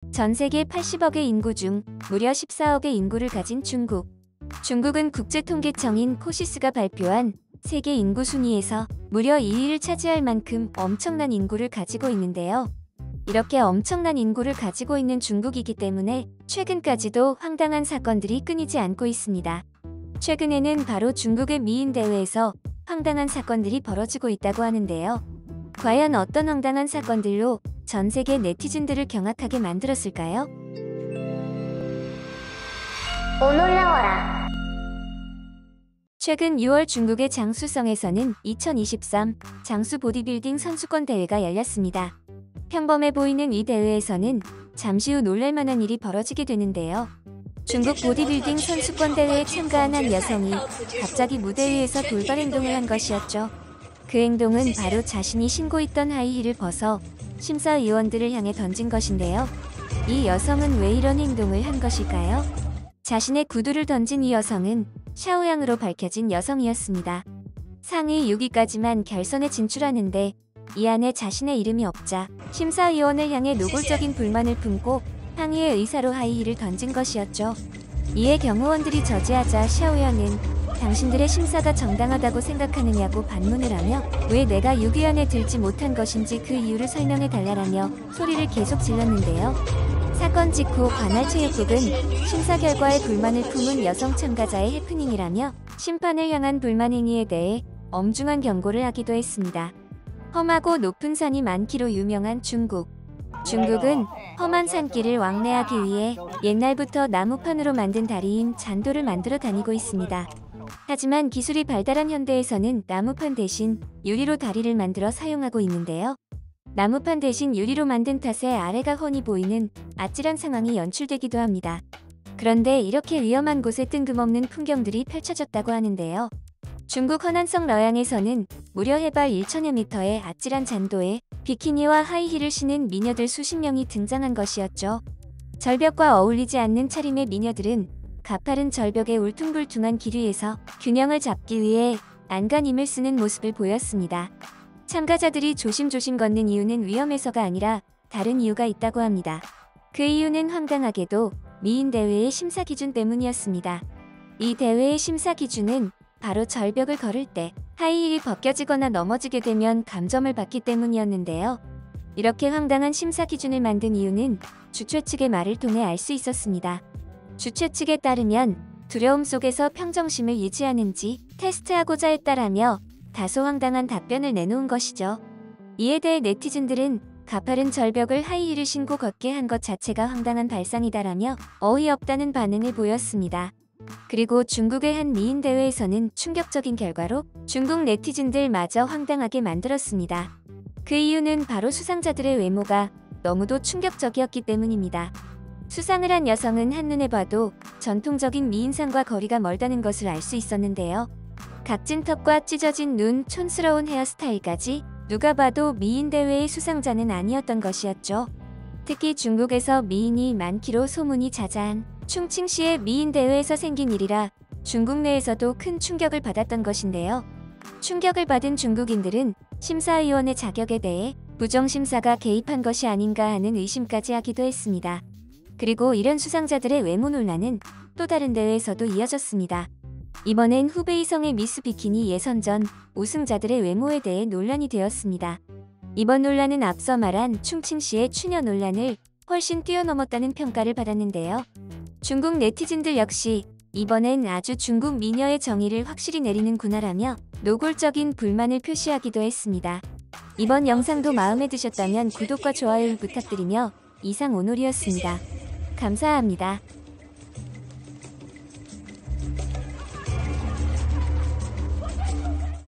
전 세계 80억의 인구 중 무려 14억의 인구를 가진 중국. 중국은 국제통계청인 코시스가 발표한 세계 인구 순위에서 무려 2위를 차지할 만큼 엄청난 인구를 가지고 있는데요. 이렇게 엄청난 인구를 가지고 있는 중국이기 때문에 최근까지도 황당한 사건들이 끊이지 않고 있습니다. 최근에는 바로 중국의 미인 대회에서 황당한 사건들이 벌어지고 있다고 하는데요. 과연 어떤 황당한 사건들로 전 세계 네티즌들을 경악하게 만들었을까요? 오 놀라워라. 최근 6월 중국의 장수성에서는 2023 장수 보디빌딩 선수권 대회가 열렸습니다. 평범해 보이는 이 대회에서는 잠시 후 놀랄만한 일이 벌어지게 되는데요. 중국 보디빌딩 선수권 대회에 참가한 한 여성이 갑자기 무대 위에서 돌발 행동을 한 것이었죠. 그 행동은 바로 자신이 신고 있던 하이힐을 벗어 심사위원들을 향해 던진 것인데요. 이 여성은 왜 이런 행동을 한 것일까요? 자신의 구두를 던진 이 여성은 샤오양으로 밝혀진 여성이었습니다. 상위 6위까지만 결선에 진출하는데 이 안에 자신의 이름이 없자 심사위원을 향해 노골적인 불만을 품고 항의의 의사로 하이힐을 던진 것이었죠. 이에 경호원들이 저지하자 샤오양은 당신들의 심사가 정당하다고 생각하느냐고 반문을 하며 왜 내가 6위 안에 들지 못한 것인지 그 이유를 설명해달라라며 소리를 계속 질렀는데요. 사건 직후 관할체육국은 심사 결과에 불만을 품은 여성 참가자의 해프닝이라며 심판을 향한 불만 행위에 대해 엄중한 경고를 하기도 했습니다. 험하고 높은 산이 많기로 유명한 중국. 중국은 험한 산길을 왕래하기 위해 옛날부터 나무판으로 만든 다리인 잔도를 만들어 다니고 있습니다. 하지만 기술이 발달한 현대에서는 나무판 대신 유리로 다리를 만들어 사용하고 있는데요. 나무판 대신 유리로 만든 탓에 아래가 훤히 보이는 아찔한 상황이 연출되기도 합니다. 그런데 이렇게 위험한 곳에 뜬금없는 풍경들이 펼쳐졌다고 하는데요. 중국 허난성 러양에서는 무려 해발 1천여 미터의 아찔한 잔도에 비키니와 하이힐을 신은 미녀들 수십 명이 등장한 것이었죠. 절벽과 어울리지 않는 차림의 미녀들은 가파른 절벽의 울퉁불퉁한 길 위에서 균형을 잡기 위해 안간힘을 쓰는 모습을 보였습니다. 참가자들이 조심조심 걷는 이유는 위험해서가 아니라 다른 이유가 있다고 합니다. 그 이유는 황당하게도 미인 대회의 심사 기준 때문이었습니다. 이 대회의 심사 기준은 바로 절벽을 걸을 때 하이힐이 벗겨지거나 넘어지게 되면 감점을 받기 때문이었는데요. 이렇게 황당한 심사 기준을 만든 이유는 주최 측의 말을 통해 알 수 있었습니다. 주최 측에 따르면 두려움 속에서 평정심을 유지하는지 테스트하고자 했다라며 다소 황당한 답변을 내놓은 것이죠. 이에 대해 네티즌들은 가파른 절벽을 하이힐을 신고 걷게 한 것 자체가 황당한 발상이다라며 어이없다는 반응을 보였습니다. 그리고 중국의 한 미인 대회에서는 충격적인 결과로 중국 네티즌들마저 황당하게 만들었습니다. 그 이유는 바로 수상자들의 외모가 너무도 충격적이었기 때문입니다. 수상을 한 여성은 한눈에 봐도 전통적인 미인상과 거리가 멀다는 것을 알 수 있었는데요. 각진 턱과 찢어진 눈, 촌스러운 헤어스타일까지 누가 봐도 미인 대회의 수상자는 아니었던 것이었죠. 특히 중국에서 미인이 많기로 소문이 자자한 충칭시의 미인 대회에서 생긴 일이라 중국 내에서도 큰 충격을 받았던 것인데요. 충격을 받은 중국인들은 심사위원의 자격에 대해 부정심사가 개입한 것이 아닌가 하는 의심까지 하기도 했습니다. 그리고 이런 수상자들의 외모 논란은 또 다른 대회에서도 이어졌습니다. 이번엔 후베이성의 미스 비키니 예선전 우승자들의 외모에 대해 논란이 되었습니다. 이번 논란은 앞서 말한 충칭시의 추녀 논란을 훨씬 뛰어넘었다는 평가를 받았는데요. 중국 네티즌들 역시 이번엔 아주 중국 미녀의 정의를 확실히 내리는구나라며 노골적인 불만을 표시하기도 했습니다. 이번 영상도 마음에 드셨다면 구독과 좋아요를 부탁드리며 이상 오놀이였습니다. 감사합니다.